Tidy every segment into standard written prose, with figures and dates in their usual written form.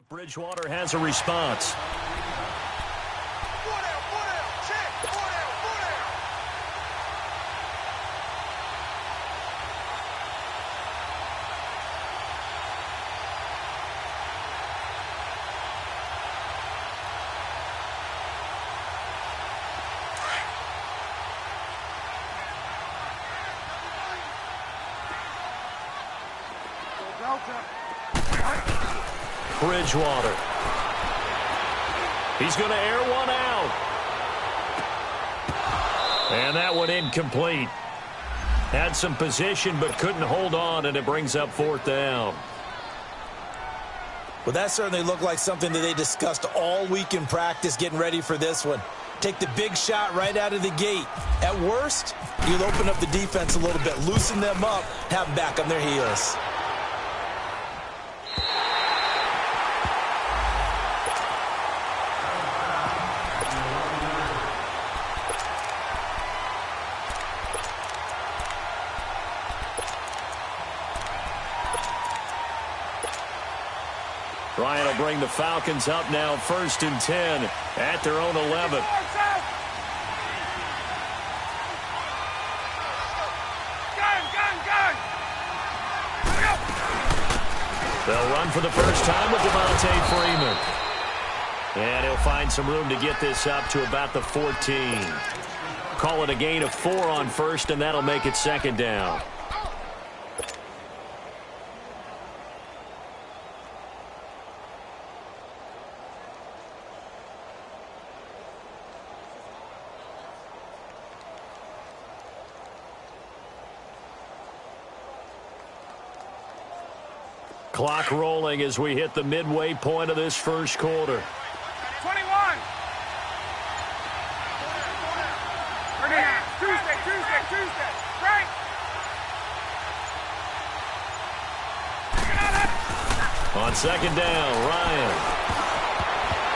Bridgewater has a response. Bridgewater. He's going to air one out. And that one incomplete. Had some position but couldn't hold on, and it brings up fourth down. Well, that certainly looked like something that they discussed all week in practice getting ready for this one. Take the big shot right out of the gate. At worst, you'll open up the defense a little bit, loosen them up, have them back on their heels. Ryan will bring the Falcons up now 1st and 10 at their own 11. They'll run for the first time with Devontae Freeman. And he'll find some room to get this up to about the 14. Call it a gain of 4 on first, and that'll make it 2nd down. Clock rolling as we hit the midway point of this first quarter. 21. Tuesday. Right. On 2nd down, Ryan.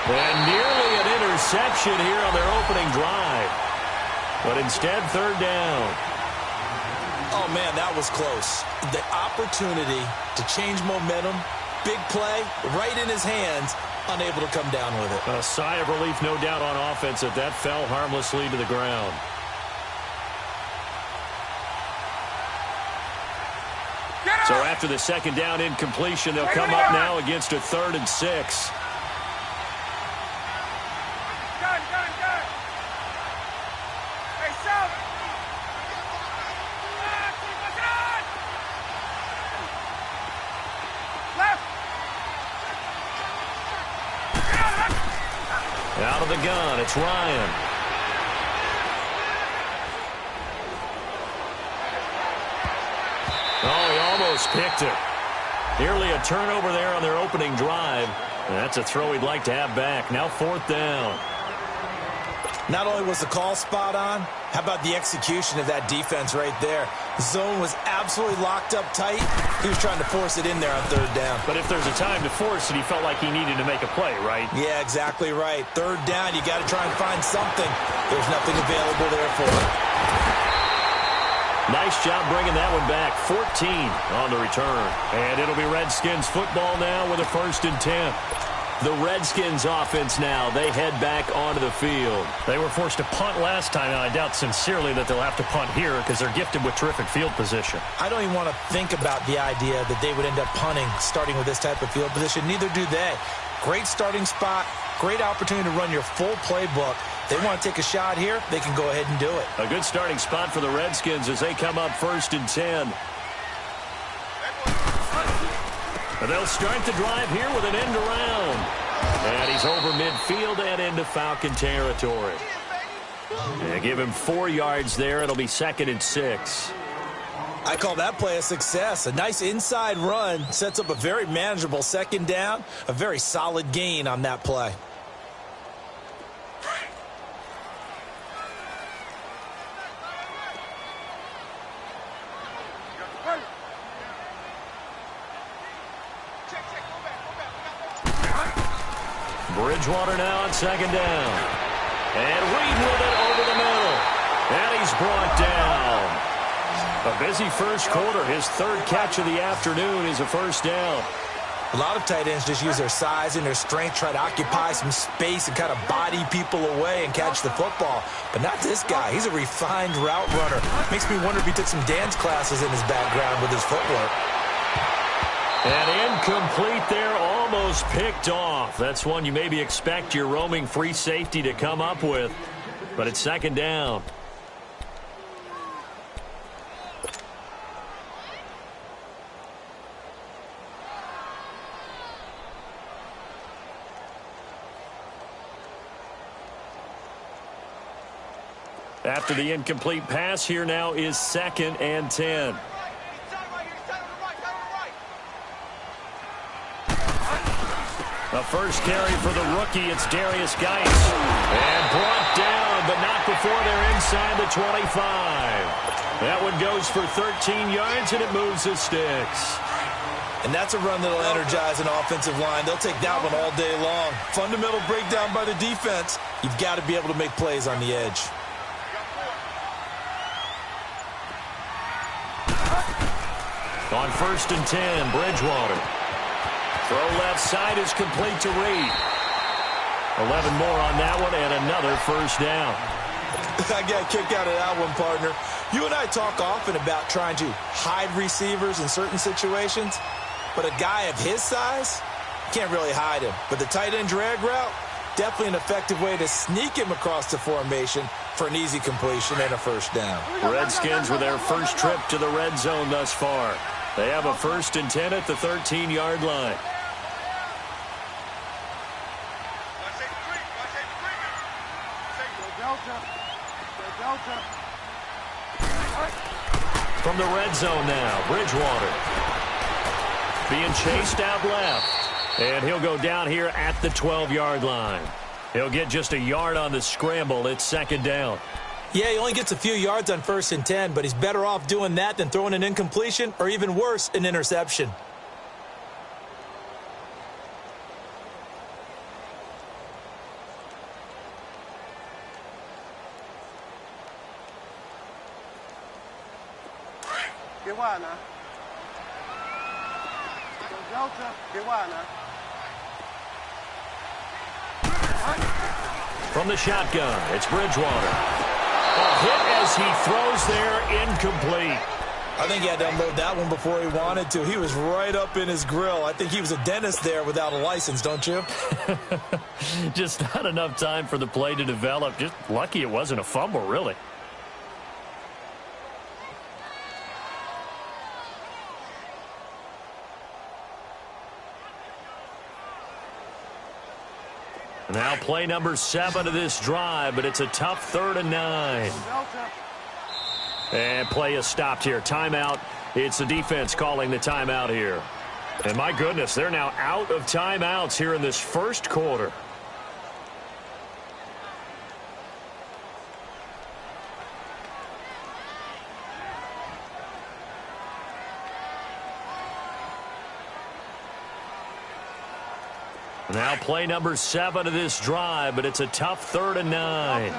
And nearly an interception here on their opening drive. But instead, 3rd down. Oh, man, that was close. The opportunity to change momentum, big play, right in his hands, unable to come down with it. A sigh of relief, no doubt, on offense that fell harmlessly to the ground. So after the 2nd down incompletion, they'll come up now against a 3rd and 6. Out of the gun, it's Ryan. Oh, he almost picked it. Nearly a turnover there on their opening drive. That's a throw he'd like to have back. Now 4th down. Not only was the call spot on, how about the execution of that defense right there? The zone was absolutely locked up tight. He was trying to force it in there on 3rd down. But if there's a time to force it, he felt like he needed to make a play, right? Yeah, exactly right. 3rd down, you got to try and find something. There's nothing available there for him. Nice job bringing that one back. 14 on the return. And it'll be Redskins football now with a 1st and 10. The Redskins offense now, they head back onto the field. They were forced to punt last time, and I doubt sincerely that they'll have to punt here because they're gifted with terrific field position. I don't even want to think about the idea that they would end up punting starting with this type of field position. Neither do they. Great starting spot, great opportunity to run your full playbook. They want to take a shot here, they can go ahead and do it. A good starting spot for the Redskins as they come up 1st and 10. And they'll start the drive here with an end around. And he's over midfield and into Falcon territory. And give him 4 yards there. It'll be 2nd and 6. I call that play a success. A nice inside run sets up a very manageable 2nd down. A very solid gain on that play. Bridgewater now on 2nd down. And Reed with it over the middle. And he's brought down. A busy first quarter. His 3rd catch of the afternoon is a 1st down. A lot of tight ends just use their size and their strength, try to occupy some space and kind of body people away and catch the football. But not this guy. He's a refined route runner. Makes me wonder if he took some dance classes in his background with his footwork. And incomplete there, almost picked off. That's one you maybe expect your roaming free safety to come up with. But it's second down. After the incomplete pass, here now is 2nd and 10. The first carry for the rookie, it's Darius Geis. And brought down, but not before they're inside the 25. That one goes for 13 yards, and it moves the sticks. And that's a run that'll energize an offensive line. They'll take that one all day long. Fundamental breakdown by the defense. You've got to be able to make plays on the edge. On 1st and 10, Bridgewater. Throw left side is complete to Reed. 11 more on that one and another first down. I got a kick out of that one, partner. You and I talk often about trying to hide receivers in certain situations, but a guy of his size, can't really hide him. But the tight end drag route, definitely an effective way to sneak him across the formation for an easy completion and a first down. Redskins with their first trip to the red zone thus far. They have a 1st and 10 at the 13-yard line. From the red zone now, Bridgewater. Being chased out left. And he'll go down here at the 12-yard line. He'll get just a yard on the scramble. It's 2nd down. Yeah, he only gets a few yards on 1st and 10, but he's better off doing that than throwing an incompletion or even worse, an interception. From the shotgun, it's Bridgewater. A hit as he throws there, incomplete. I think he had to unload that one before he wanted to. He was right up in his grill. I think he was a dentist there without a license, don't you? Just not enough time for the play to develop. Just lucky it wasn't a fumble, really. Now play number 7 of this drive, but it's a tough 3rd and 9. And play is stopped here. Timeout. It's the defense calling the timeout here. And my goodness, they're now out of timeouts here in this first quarter. Now play number 7 of this drive, but it's a tough 3rd and 9.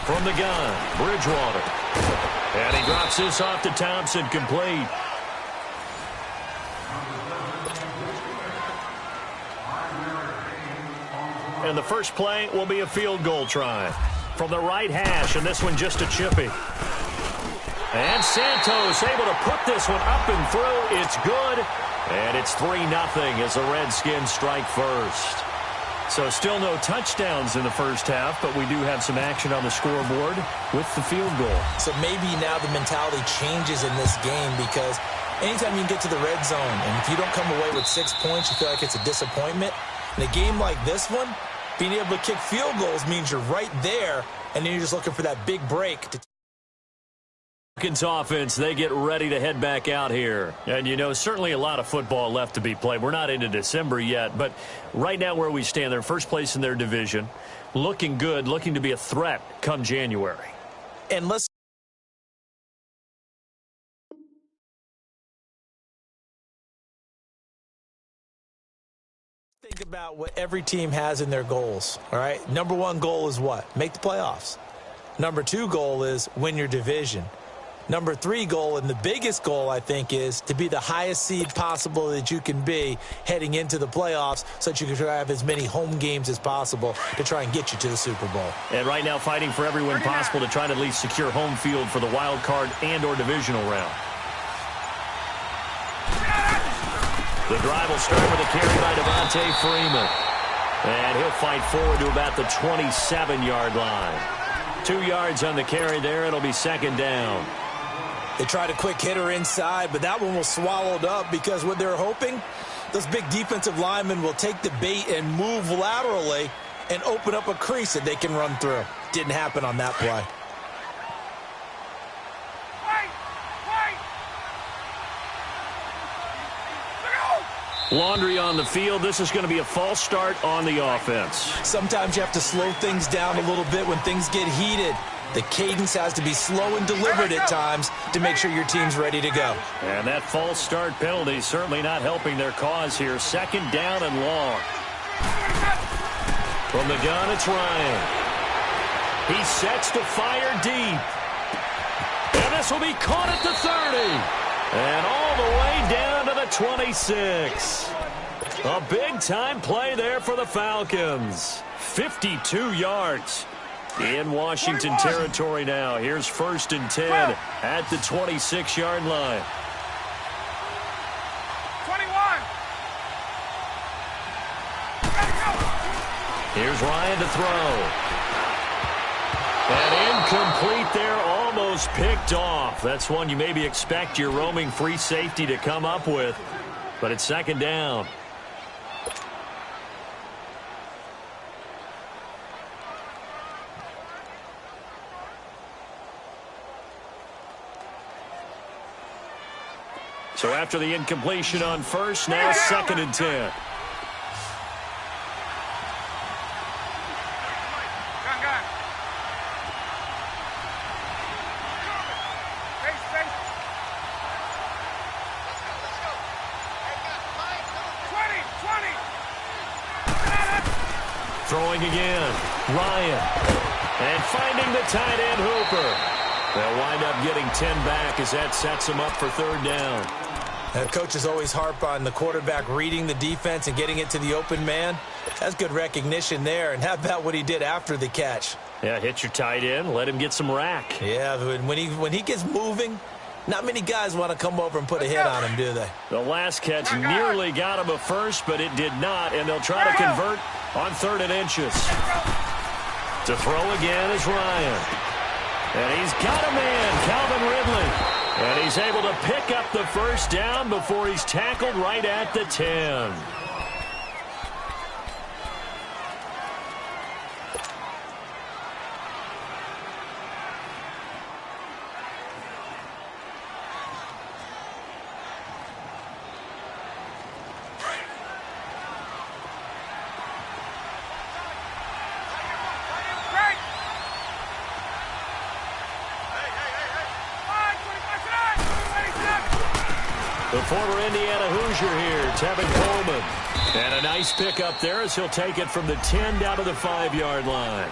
From the gun, Bridgewater. And he drops this off to Thompson, complete. And the first play will be a field goal try. From the right hash, and this one just a chippy. And Santos able to put this one up and through. It's good. And it's 3-0 as the Redskins strike first. So still no touchdowns in the first half, but we do have some action on the scoreboard with the field goal. So maybe now the mentality changes in this game because anytime you can get to the red zone, and if you don't come away with 6 points, you feel like it's a disappointment. In a game like this one, being able to kick field goals means you're right there, and then you're just looking for that big break to offense, they get ready to head back out here. And, you know, certainly a lot of football left to be played. We're not into December yet, but right now where we stand, they're first place in their division, looking good, looking to be a threat come January. And let's think about what every team has in their goals, all right? Number one goal is what? Make the playoffs. Number 2 goal is win your division. Number 3 goal, and the biggest goal, I think, is to be the highest seed possible that you can be heading into the playoffs so that you can try to have as many home games as possible to try and get you to the Super Bowl. And right now fighting for every win possible to try to at least secure home field for the wild card and or divisional round. The drive will start with a carry by Devontae Freeman. And he'll fight forward to about the 27-yard line. 2 yards on the carry there. It'll be second down. They tried a quick hitter inside, but that one was swallowed up because what they're hoping, those big defensive linemen will take the bait and move laterally and open up a crease that they can run through. Didn't happen on that play. Laundry on the field. This is going to be a false start on the offense. Sometimes you have to slow things down a little bit when things get heated. The cadence has to be slow and deliberate at times to make sure your team's ready to go. And that false start penalty certainly not helping their cause here. Second down and long. From the gun, it's Ryan. He sets to fire deep. And this will be caught at the 30. And all the way down to the 26. A big-time play there for the Falcons. 52 yards. In Washington territory now. Here's 1st and 10 at the 26-yard line. 21. Here's Ryan to throw. And incomplete there, almost picked off. That's one you maybe expect your roaming free safety to come up with. But it's second down. So after the incompletion on first, now 2nd and 10. Gun. Face. 20. Throwing again. Ryan. And finding the tight end Hooper. They'll wind up getting 10 back as that sets them up for 3rd down. Coaches always harp on the quarterback reading the defense and getting it to the open man. That's good recognition there. And how about what he did after the catch? Yeah, hit your tight end, let him get some rack. Yeah, when he gets moving, not many guys want to come over and put a hit on him, do they? The last catch nearly got him a first, but it did not, and they'll try to convert on 3rd and inches. To throw again is Ryan. And he's got a man, Calvin Ridley. And he's able to pick up the first down before he's tackled right at the 10. The former Indiana Hoosier here, Tevin Coleman. And a nice pickup there as he'll take it from the 10 down to the 5-yard line.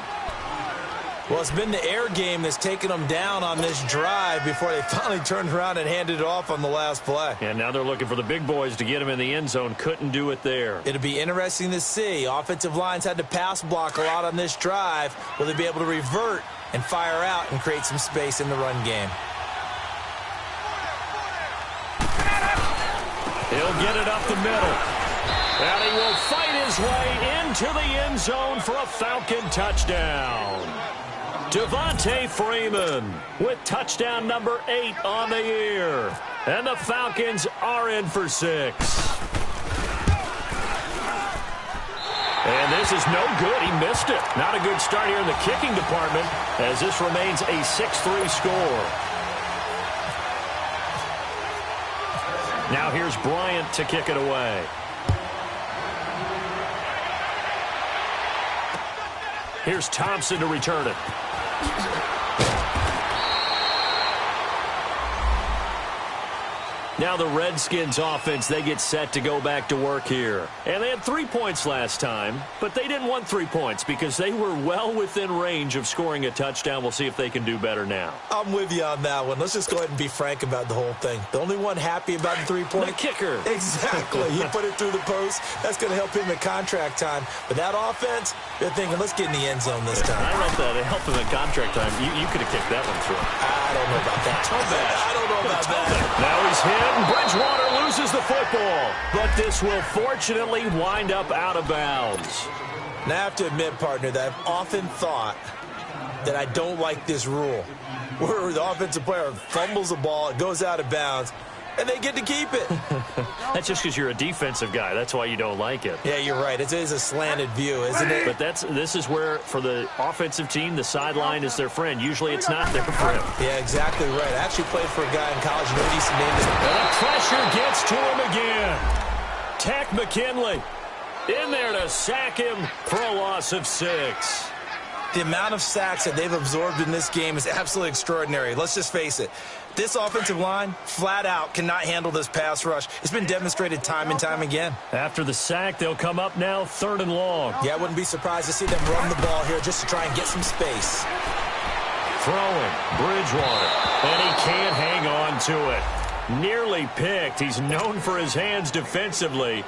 Well, it's been the air game that's taken them down on this drive before they finally turned around and handed it off on the last play. And now they're looking for the big boys to get him in the end zone. Couldn't do it there. It'll be interesting to see. Offensive lines had to pass block a lot on this drive. Will they be able to revert and fire out and create some space in the run game? He'll get it up the middle. And he will fight his way into the end zone for a Falcon touchdown. Devontae Freeman with touchdown number 8 on the year. And the Falcons are in for 6. And this is no good. He missed it. Not a good start here in the kicking department as this remains a 6-3 score. Now here's Bryant to kick it away. Here's Thompson to return it. Now the Redskins offense, they get set to go back to work here. And they had 3 points last time, but they didn't want 3 points because they were well within range of scoring a touchdown. We'll see if they can do better now. I'm with you on that one. Let's just go ahead and be frank about the whole thing. The only one happy about the 3-point? The kicker. Exactly. He put it through the post. That's going to help him in contract time. But that offense, they're thinking, let's get in the end zone this time. I don't know if that helped him in contract time. You could have kicked that one through. I don't know about that. I don't know about that. Now he's hit, and Bridgewater loses the football. But this will fortunately wind up out of bounds. Now, I have to admit, partner, that I've often thought that I don't like this rule, where the offensive player fumbles the ball, it goes out of bounds, and they get to keep it. That's just because you're a defensive guy. That's why you don't like it. Yeah, you're right. It is a slanted view, isn't it? But this is where, for the offensive team, the sideline is their friend. Usually it's not their friend. Yeah, exactly right. I actually played for a guy in college. You know what he's named? And the pressure gets to him again. Tack McKinley in there to sack him for a loss of 6. The amount of sacks that they've absorbed in this game is absolutely extraordinary. Let's just face it. This offensive line, flat out, cannot handle this pass rush. It's been demonstrated time and time again. After the sack, they'll come up now 3rd and long. Yeah, I wouldn't be surprised to see them run the ball here just to try and get some space. Throwing, Bridgewater, and he can't hang on to it. Nearly picked. He's known for his hands defensively,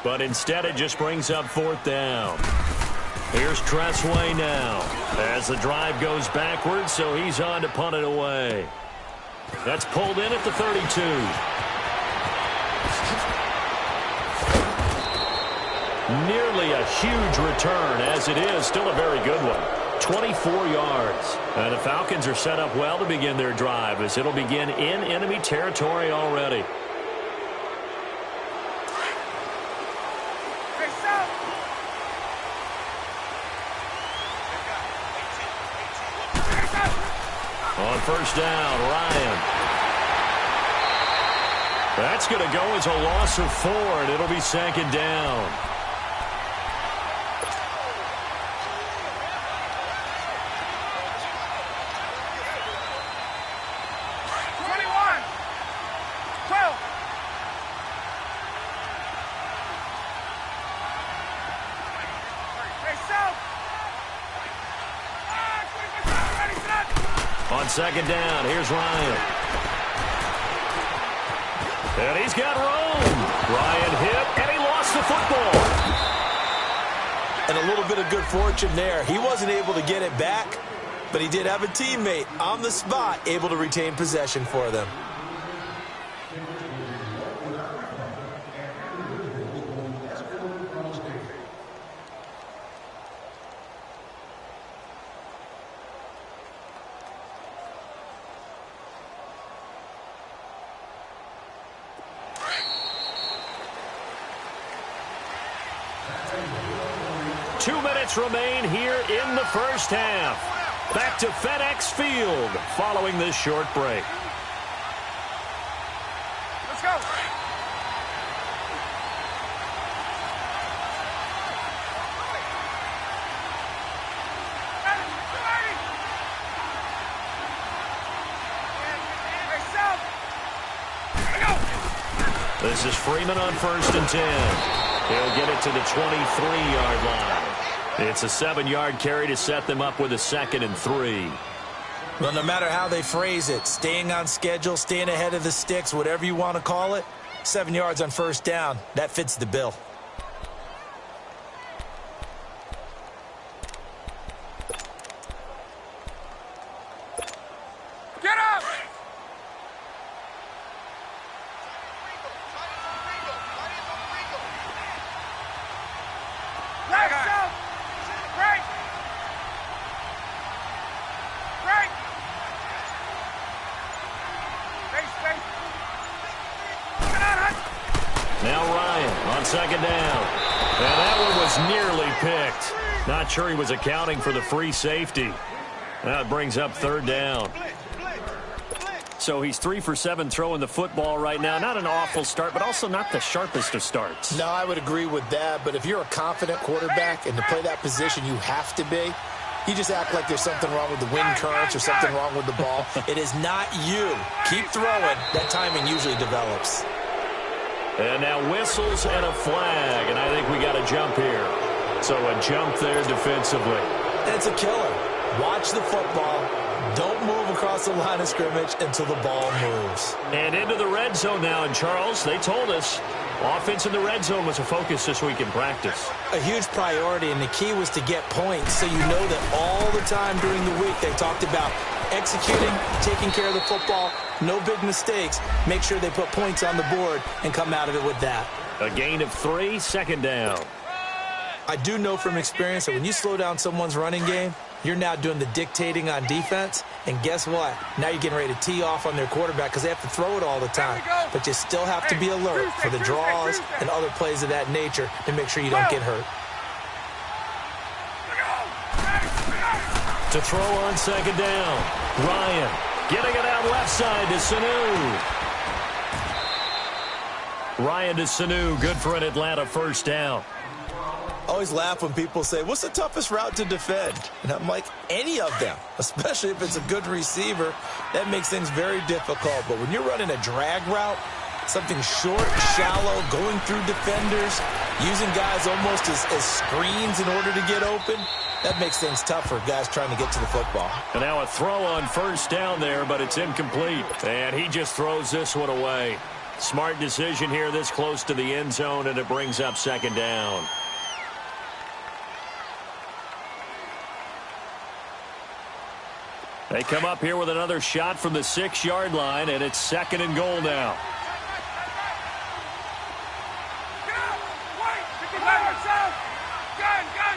but instead it just brings up 4th down. Here's Tressway now as the drive goes backwards, so he's on to punt it away. That's pulled in at the 32. Nearly a huge return, as it is still a very good one. 24 yards. And the Falcons are set up well to begin their drive, as it'll begin in enemy territory already. On 1st down, Ryan. That's going to go as a loss of 4, and it'll be 2nd down. On 2nd down, here's Ryan. And he's got room. Ryan hit, and he lost the football. And a little bit of good fortune there. He wasn't able to get it back, but he did have a teammate on the spot able to retain possession for them. Remain here in the 1st half. Back to FedEx Field following this short break. Let's go. This is Freeman on 1st and 10. He'll get it to the 23-yard line. It's a 7-yard carry to set them up with a 2nd and 3. Well, no matter how they phrase it, staying on schedule, staying ahead of the sticks, whatever you want to call it, 7 yards on 1st down, that fits the bill. Get up! Now Ryan on 2nd down. And that one was nearly picked. Not sure he was accounting for the free safety. That brings up 3rd down. So he's 3 for 7 throwing the football right now. Not an awful start, but also not the sharpest of starts. No, I would agree with that. But if you're a confident quarterback and to play that position, you have to be. You just act like there's something wrong with the wind currents or something wrong with the ball. It is not you. Keep throwing. That timing usually develops. And now whistles and a flag, and I think we got a jump here. So a jump there defensively. And it's a killer. Watch the football. Don't move across the line of scrimmage until the ball moves. And into the red zone now. And, Charles, they told us offense in the red zone was a focus this week in practice. A huge priority, and the key was to get points. So you know that all the time during the week they talked about executing, taking care of the football, no big mistakes. Make sure they put points on the board and come out of it with that. A gain of 3, second down. I do know from experience that when you slow down someone's running game, you're now doing the dictating on defense. And guess what? Now you're getting ready to tee off on their quarterback because they have to throw it all the time. But you still have to be alert for the draws and other plays of that nature to make sure you don't get hurt. To throw on second down. Ryan getting it out left side to Sanu. Ryan to Sanu, good for an Atlanta first down. I always laugh when people say, what's the toughest route to defend? And I'm like, any of them, especially if it's a good receiver. That makes things very difficult. But when you're running a drag route, something short, shallow, going through defenders, using guys almost as screens in order to get open, that makes things tough for guys trying to get to the football. And now a throw on first down there, but it's incomplete. And he just throws this one away. Smart decision here this close to the end zone, and it brings up second down. They come up here with another shot from the 6-yard line, and it's second and goal now.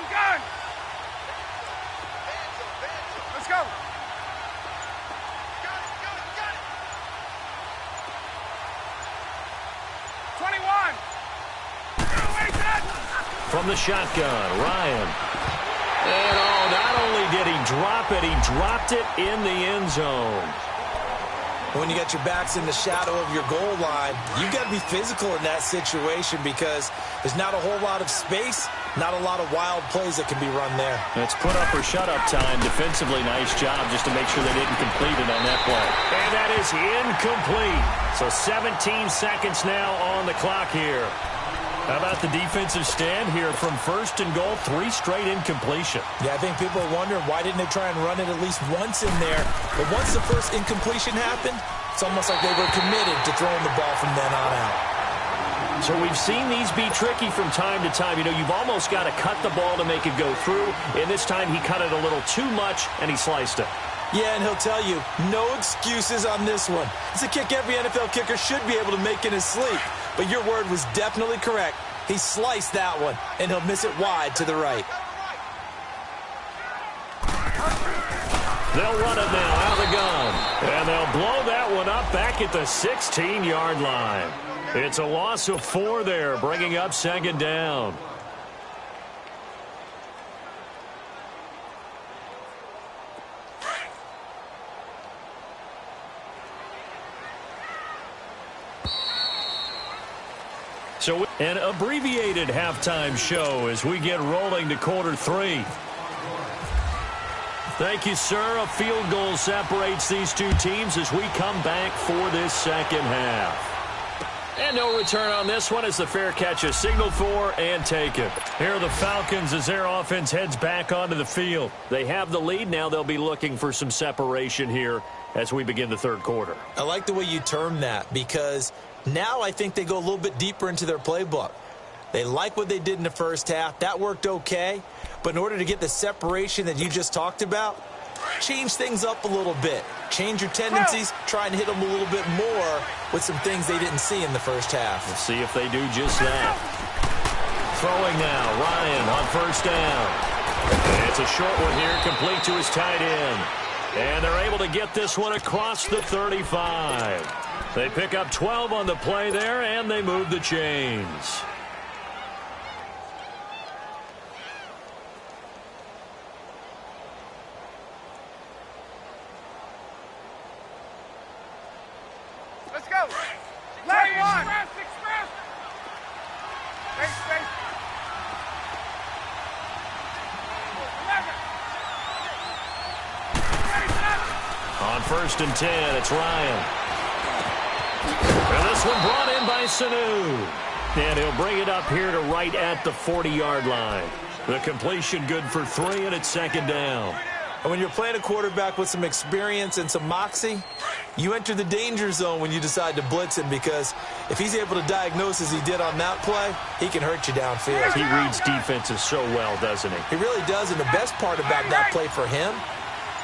Gun. Let's go. Got it. 21. From the shotgun, Ryan. And not only did he drop it, he dropped it in the end zone. When you got your backs in the shadow of your goal line, you've got to be physical in that situation because there's not a whole lot of space, not a lot of wild plays that can be run there. It's put up or shut up time. Defensively, nice job just to make sure they didn't complete it on that play. And that is incomplete. So 17 seconds now on the clock here. How about the defensive stand here from first and goal, 3 straight incompletion. Yeah, I think people are wondering why didn't they try and run it at least once in there. But once the first incompletion happened, it's almost like they were committed to throwing the ball from then on out. So we've seen these be tricky from time to time. You know, you've almost got to cut the ball to make it go through. And this time he cut it a little too much, and he sliced it. Yeah, and he'll tell you, no excuses on this one. It's a kick every NFL kicker should be able to make in his sleep. But your word was definitely correct. He sliced that one, and he'll miss it wide to the right. They'll run it now out of the gun. And they'll blow that one up back at the 16-yard line. It's a loss of 4 there, bringing up second down. So an abbreviated halftime show as we get rolling to quarter 3. Thank you, sir. A field goal separates these two teams as we come back for this second half. And no return on this one as the fair catch is signaled for and taken. Here are the Falcons as their offense heads back onto the field. They have the lead. Now they'll be looking for some separation here as we begin the third quarter. I like the way you term that because now I think they go a little bit deeper into their playbook. They like what they did in the first half. That worked okay. But in order to get the separation that you just talked about, change things up a little bit. Change your tendencies. Try and hit them a little bit more with some things they didn't see in the first half. We'll see if they do just that. Throwing now. Ryan on first down. It's a short one here, complete to his tight end. And they're able to get this one across the 35. They pick up 12 on the play there, and they move the chains. Let's go. Leg one. Express. Space. 11. first and 10. It's Ryan. And this one brought in by Nestooo. And he'll bring it up here to right at the 40-yard line. The completion good for 3, and it's second down. And when you're playing a quarterback with some experience and some moxie, you enter the danger zone when you decide to blitz him, because if he's able to diagnose as he did on that play, he can hurt you downfield. He reads defenses so well, doesn't he? He really does, and the best part about that play for him,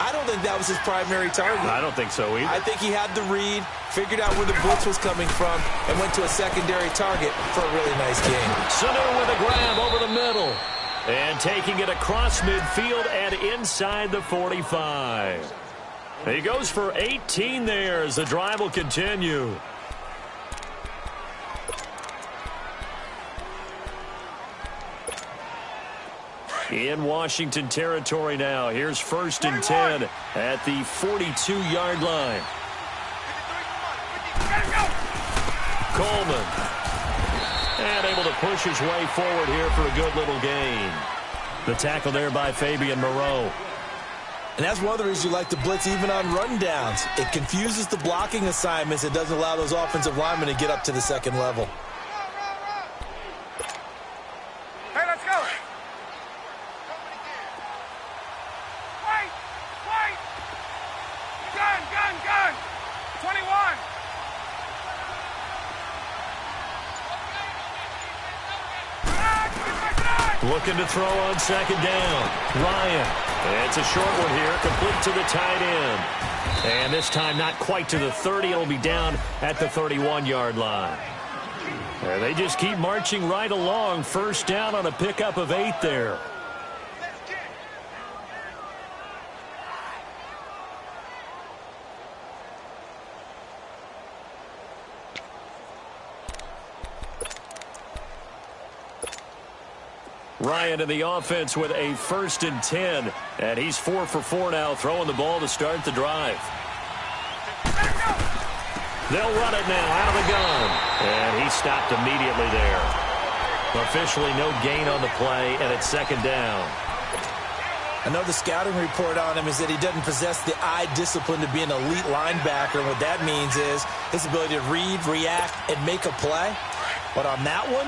I don't think that was his primary target. I don't think so either. I think he had the read, figured out where the blitz was coming from, and went to a secondary target for a really nice game. Nestooo with a grab over the middle. And taking it across midfield and inside the 45. He goes for 18 there as the drive will continue. In Washington territory now. Here's first and 10 at the 42-yard line. Coleman. And able to push his way forward here for a good little gain. The tackle there by Fabian Moreau. And that's one of the reasons you like to blitz even on rundowns. It confuses the blocking assignments. It doesn't allow those offensive linemen to get up to the second level. Hey, let's go. Wait. Gun. 21. Looking to throw on second down. Ryan. It's a short one here, complete to the tight end. And this time not quite to the 30. It'll be down at the 31-yard line. And they just keep marching right along. First down on a pickup of 8 there. Ryan in the offense with a first and 10. And he's 4 for 4 now, throwing the ball to start the drive. They'll run it now out of the gun. And he stopped immediately there. Officially no gain on the play, and it's second down. I know the scouting report on him is that he doesn't possess the eye discipline to be an elite linebacker. And what that means is his ability to read, react, and make a play. But on that one,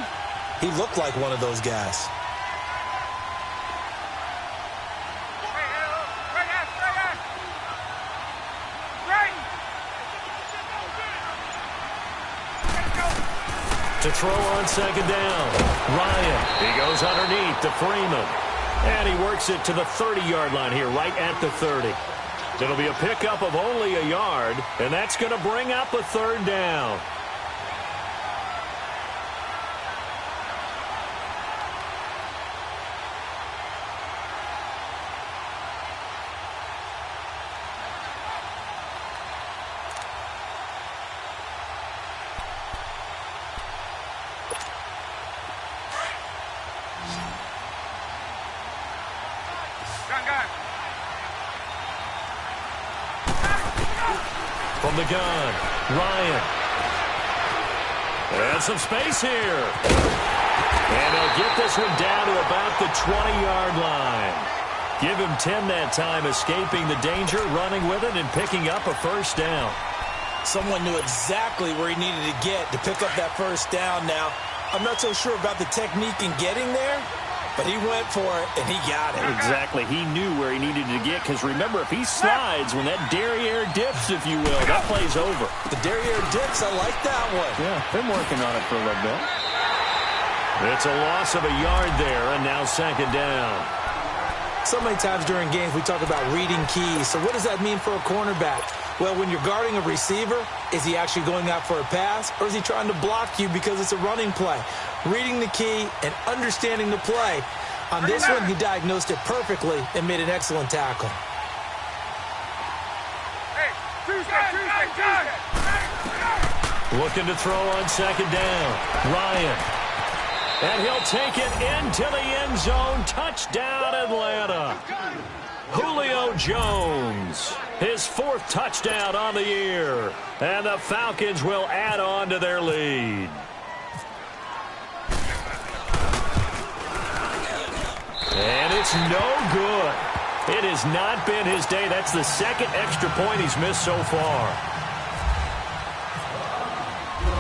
he looked like one of those guys. To throw on second down. Ryan. He goes underneath to Freeman. And he works it to the 30-yard line here, right at the 30. It'll be a pickup of only a yard, and that's going to bring up a third down. From the gun, Ryan. And some space here. And they'll get this one down to about the 20-yard line. Give him 10 that time, escaping the danger, running with it, and picking up a first down. Someone knew exactly where he needed to get to pick up that first down. Now, I'm not so sure about the technique in getting there, but he went for it, and he got it. Exactly. He knew where he needed to get, because remember, if he slides, when that derriere dips, if you will, that play's over. The derriere dips, I like that one. Yeah, been working on it for a little bit. It's a loss of a yard there, and now second down. So many times during games we talk about reading keys. So what does that mean for a cornerback? Well, when you're guarding a receiver, is he actually going out for a pass, or is he trying to block you because it's a running play? Reading the key and understanding the play. On this one, he diagnosed it perfectly and made an excellent tackle. Hey, Tuesday. Looking to throw on second down. Ryan. And he'll take it into the end zone. Touchdown, Atlanta. Julio Jones, his 4th touchdown on the year. And the Falcons will add on to their lead. And it's no good. It has not been his day. That's the second extra point he's missed so far.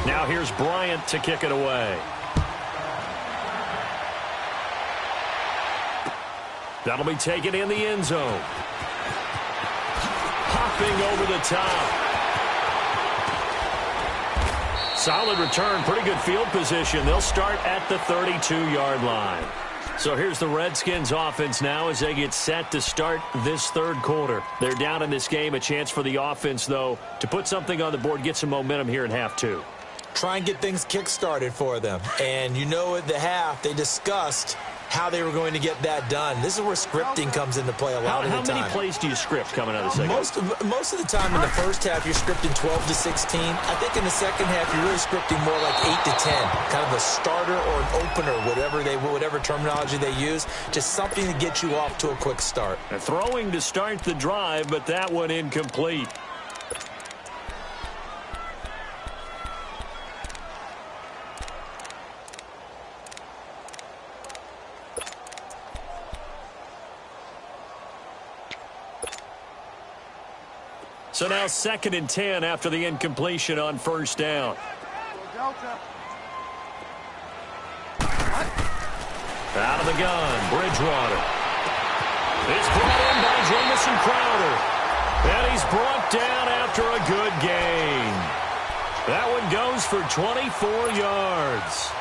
Now here's Bryant to kick it away. That'll be taken in the end zone. Hopping over the top. Solid return, pretty good field position. They'll start at the 32-yard line. So here's the Redskins offense now as they get set to start this third quarter. They're down in this game. A chance for the offense, though, to put something on the board, get some momentum here in half two. Try and get things kick-started for them. And you know at the half, they discussed how they were going to get that done. This is where scripting comes into play a lot of the time. How many plays do you script coming out of the second? Most of the time in the first half, you're scripting 12 to 16. I think in the second half, you're really scripting more like 8 to 10. Kind of a starter or an opener, whatever terminology they use. Just something to get you off to a quick start. Throwing to start the drive, but that one incomplete. So now 2nd and 10 after the incompletion on first down. Out of the gun, Bridgewater. It's brought in by Jamison Crowder. And he's brought down after a good gain. That one goes for 24 yards.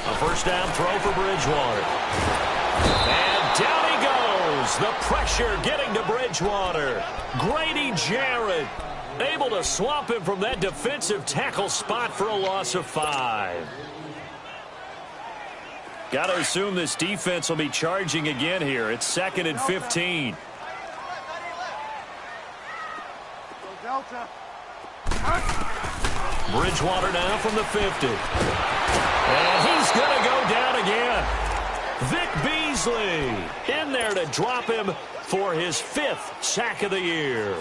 A first down throw for Bridgewater. And down he goes. The pressure getting to Bridgewater. Grady Jarrett able to swamp him from that defensive tackle spot for a loss of 5. Got to assume this defense will be charging again here. It's 2nd and 15. Bridgewater now from the 50. And he's going to go down again. Vic Beasley in there to drop him for his 5th sack of the year.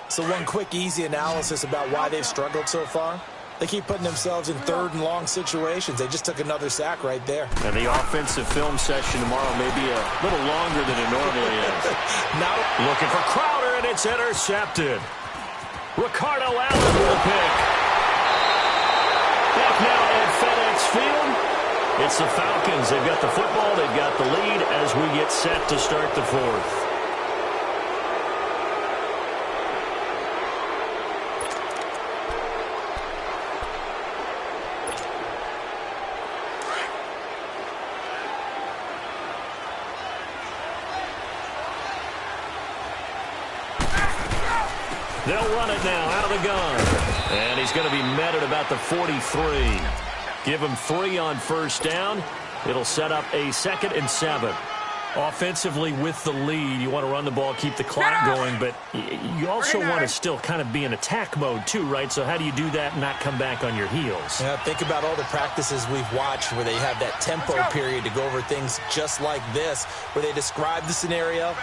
So one quick, easy analysis about why they've struggled so far. They keep putting themselves in 3rd and long situations. They just took another sack right there. And the offensive film session tomorrow may be a little longer than it normally is. Now looking for Crowder, and it's intercepted. Ricardo Allen with a pick. Back now at FedEx Field, it's the Falcons. They've got the football, they've got the lead as we get set to start the 4th. They'll run it now out of the gun. And he's going to be met at about the 43. Give him 3 on first down. It'll set up a 2nd and 7. Offensively with the lead, you want to run the ball, keep the clock going, but you also want to still kind of be in attack mode too, right? So how do you do that and not come back on your heels? Yeah, think about all the practices we've watched where they have that tempo period to go over things just like this, where they describe the scenario,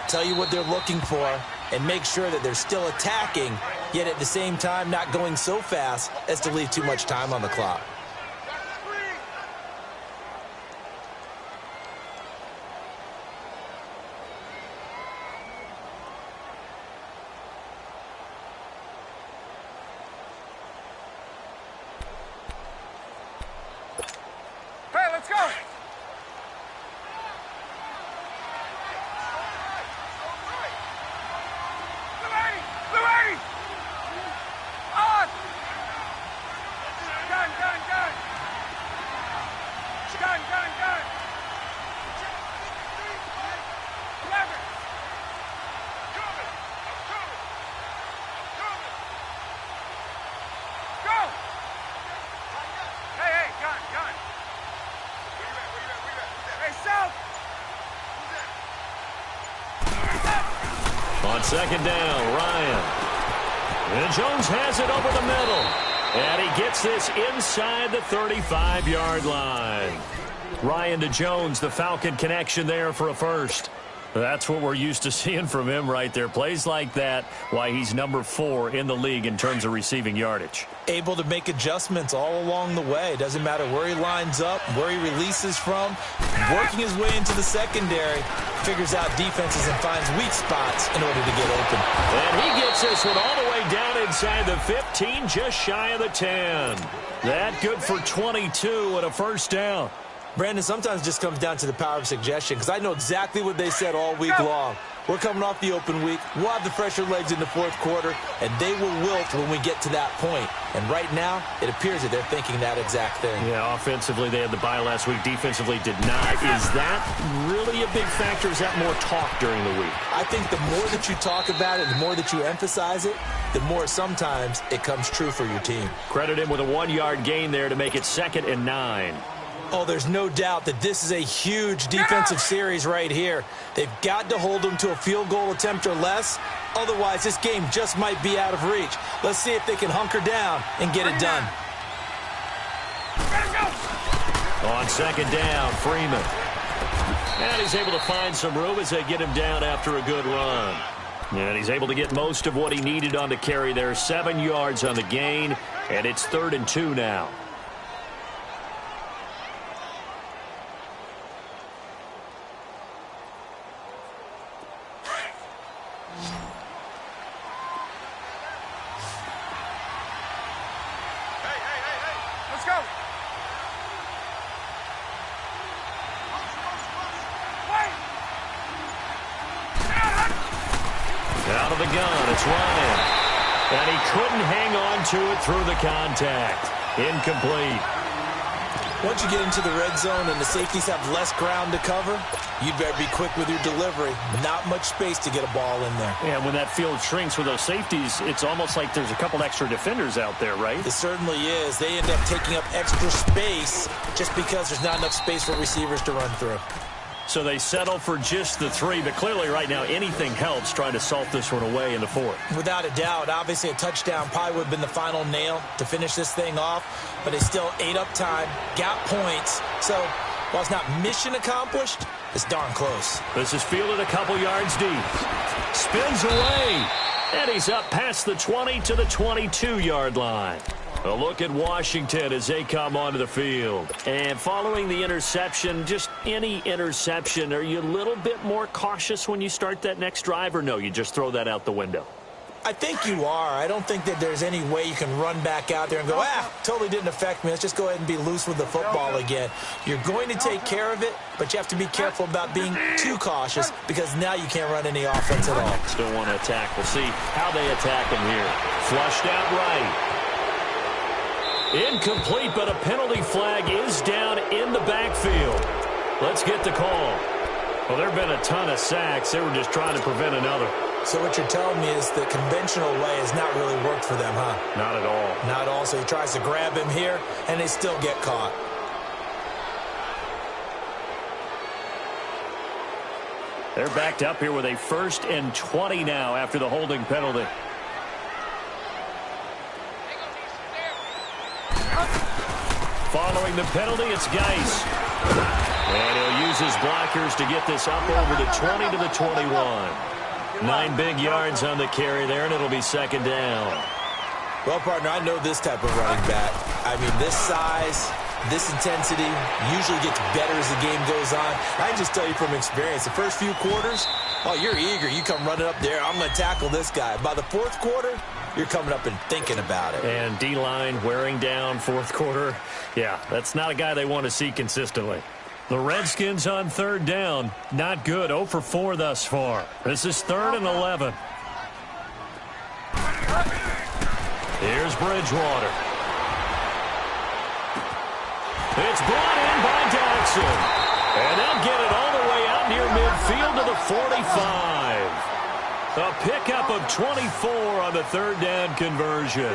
tell you what they're looking for, and make sure that they're still attacking, yet at the same time not going so fast as to leave too much time on the clock. Hey, let's go! On 2nd down, Ryan. And Jones has it over the middle. And he gets this inside the 35-yard line. Ryan to Jones, the Falcon connection there for a first. That's what we're used to seeing from him right there. Plays like that, why he's number 4 in the league in terms of receiving yardage. Able to make adjustments all along the way. Doesn't matter where he lines up, where he releases from. Working his way into the secondary. Figures out defenses and finds weak spots in order to get open. And he gets this one all the way down inside the 15, just shy of the 10. That good for 22 and a first down. Brandon, sometimes it just comes down to the power of suggestion, because I know exactly what they said all week long. We're coming off the open week. We'll have the fresher legs in the fourth quarter, and they will wilt when we get to that point. And right now, it appears that they're thinking that exact thing. Yeah, offensively, they had the bye last week. Defensively, did not. Is that really a big factor? Is that more talk during the week? I think the more that you talk about it, the more that you emphasize it, the more sometimes it comes true for your team. Credit him with a 1-yard gain there to make it 2nd and 9. Oh, there's no doubt that this is a huge defensive series right here. They've got to hold them to a field goal attempt or less. Otherwise, this game just might be out of reach. Let's see if they can hunker down and get it done. On 2nd down, Freeman. And he's able to find some room as they get him down after a good run. And he's able to get most of what he needed on the carry there. 7 yards on the gain, and it's 3rd and 2 now. Let's go. Out of the gun, it's Ryan. And he couldn't hang on to it through the contact. Incomplete. Once you get into the red zone and the safeties have less ground to cover, you'd better be quick with your delivery. Not much space to get a ball in there. And when that field shrinks with those safeties, it's almost like there's a couple extra defenders out there, right? It certainly is. They end up taking up extra space just because there's not enough space for receivers to run through. So they settle for just the 3, but clearly right now anything helps trying to salt this one away in the 4th. Without a doubt. Obviously a touchdown probably would have been the final nail to finish this thing off, but they still ate up time, got points. So while it's not mission accomplished, it's darn close. This is fielded a couple yards deep. Spins away, and he's up past the 20 to the 22-yard line. A look at Washington as they come onto the field. And following the interception, just any interception, are you a little bit more cautious when you start that next drive, or no, you just throw that out the window? I think you are. I don't think that there's any way you can run back out there and go, totally didn't affect me. Let's just go ahead and be loose with the football again. You're going to take care of it, but you have to be careful about being too cautious because now you can't run any offense at all. Still want to attack. We'll see how they attack him here. Flushed out right. Incomplete, but a penalty flag is down in the backfield. Let's get the call. Well, there have been a ton of sacks. They were just trying to prevent another. So what you're telling me is the conventional way has not really worked for them, huh? Not at all. Not at all. So he tries to grab him here, and they still get caught. They're backed up here with a 1st and 20 now after the holding penalty. Following the penalty, it's Geis. And he'll use his blockers to get this up over the 20 to the 21. 9 big yards on the carry there, and it'll be 2nd down. Well, partner, I know this type of running back. I mean, this size, this intensity usually gets better as the game goes on. I can just tell you from experience, the first few quarters, oh, you're eager. You come running up there, I'm going to tackle this guy. By the 4th quarter, you're coming up and thinking about it. And D-line wearing down 4th quarter. Yeah, that's not a guy they want to see consistently. The Redskins on 3rd down. Not good. 0 for 4 thus far. This is 3rd and 11. Here's Bridgewater. It's brought in by Jackson. And they'll get it all the way out near midfield to the 45. A pickup of 24 on the 3rd down conversion.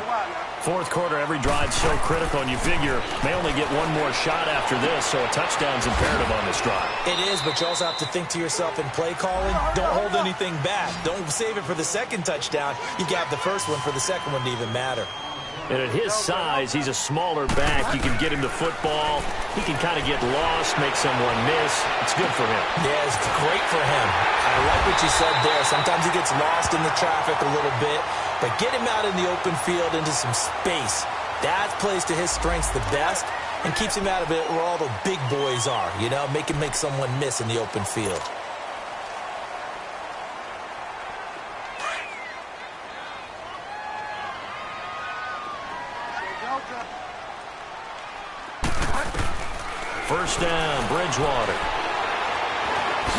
4th quarter, every drive so critical, and you figure may only get one more shot after this, so a touchdown's imperative on this drive. It is, but you also have to think to yourself in play calling, don't hold anything back. Don't save it for the 2nd touchdown. You got the 1st one for the 2nd one to even matter. And at his size, he's a smaller back. You can get him the football. He can kind of get lost, make someone miss. It's good for him. Yeah, it's great for him. what you said there. Sometimes he gets lost in the traffic a little bit, but get him out in the open field into some space. That plays to his strengths the best and keeps him out of it where all the big boys are, you know, make him make someone miss in the open field. First down, Bridgewater.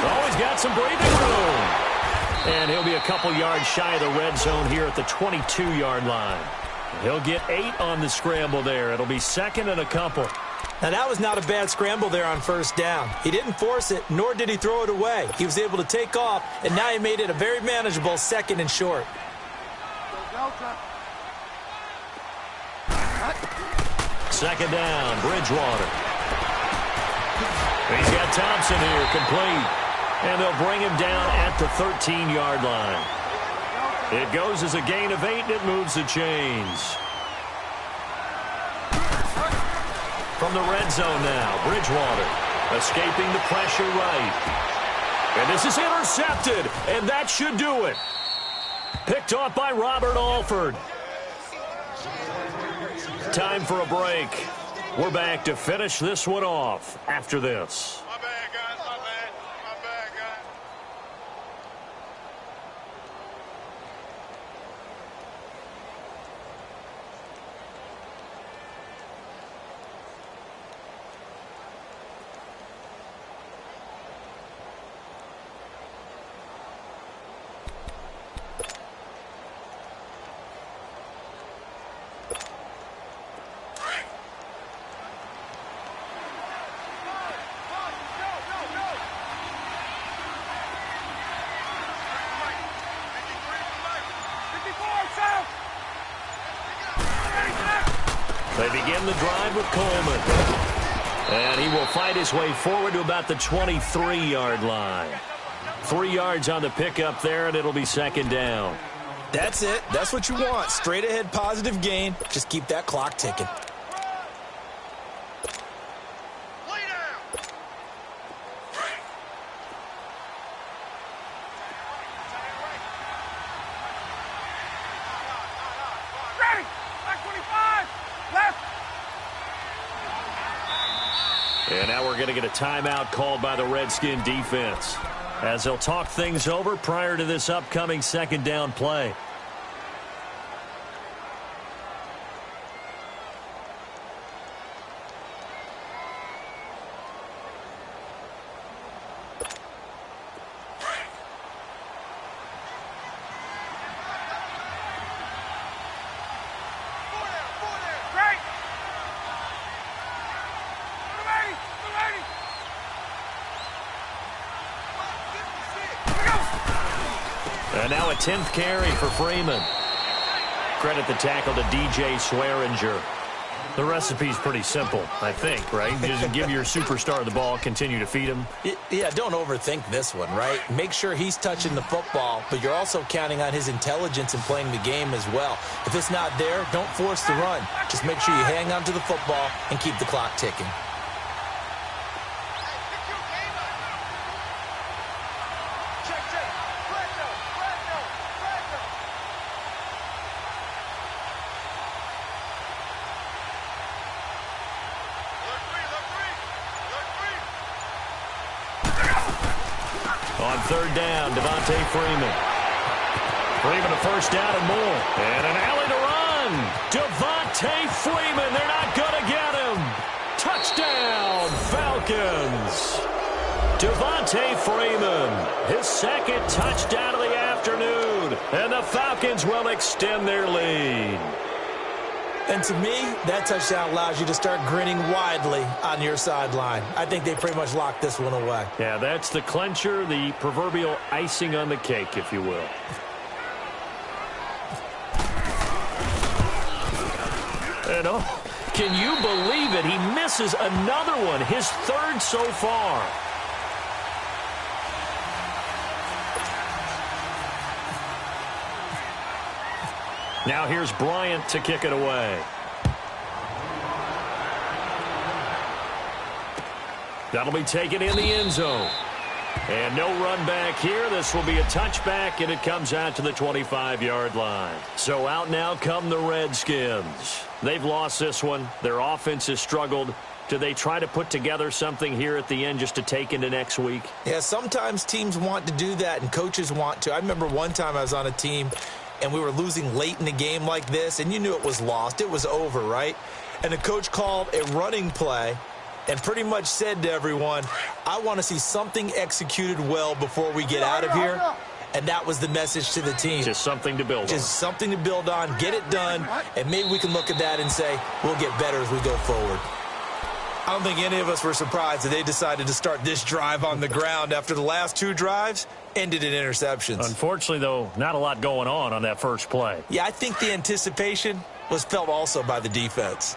Oh, he's got some breathing room. And he'll be a couple yards shy of the red zone here at the 22-yard line. He'll get 8 on the scramble there. It'll be second and a couple. Now, that was not a bad scramble there on first down. He didn't force it, nor did he throw it away. He was able to take off, and now he made it a very manageable second and short. Second down, Bridgewater. He's got Thompson here, complete. And they'll bring him down at the 13-yard line. It goes as a gain of 8, and it moves the chains. From the red zone now, Bridgewater escaping the pressure right. And this is intercepted, and that should do it. Picked off by Robert Alford. Time for a break. We're back to finish this one off after this. My bad, guys. My bad. My bad, guys. They begin the drive with Coleman. And he will fight his way forward to about the 23-yard line. 3 yards on the pickup there, and it'll be second down. That's it. That's what you want. Straight ahead, positive gain. Just keep that clock ticking. And now we're going to get a timeout called by the Redskin defense as they'll talk things over prior to this upcoming second down play. And now a 10th carry for Freeman. Credit the tackle to DJ Swearinger. The recipe's pretty simple, I think, right? Just give your superstar the ball, continue to feed him. Yeah, don't overthink this one, right? Make sure he's touching the football, but you're also counting on his intelligence in playing the game as well. If it's not there, don't force the run. Just make sure you hang on to the football and keep the clock ticking. On third down, Devontae Freeman. Freeman a first down and more. And an alley to run. Devontae Freeman, they're not going to get him. Touchdown, Falcons. Devontae Freeman, his second touchdown of the afternoon. And the Falcons will extend their lead. And to me, that touchdown allows you to start grinning widely on your sideline. I think they pretty much locked this one away. Yeah, that's the clincher, the proverbial icing on the cake, if you will. And oh, can you believe it? He misses another one, his third so far. Now here's Bryant to kick it away. That'll be taken in the end zone. And no run back here. This will be a touchback, and it comes out to the 25-yard line. So out now come the Redskins. They've lost this one. Their offense has struggled. Do they try to put together something here at the end just to take into next week? Yeah, sometimes teams want to do that, and coaches want to. I remember one time I was on a team, and we were losing late in a game like this, and you knew it was lost. It was over, right? And the coach called a running play and pretty much said to everyone, I want to see something executed well before we get out of here. And that was the message to the team. Just something to build on. Just something to build on, get it done, and maybe we can look at that and say, we'll get better as we go forward. I don't think any of us were surprised that they decided to start this drive on the ground after the last two drives ended in interceptions. Unfortunately, though, not a lot going on that first play. Yeah, I think the anticipation was felt also by the defense.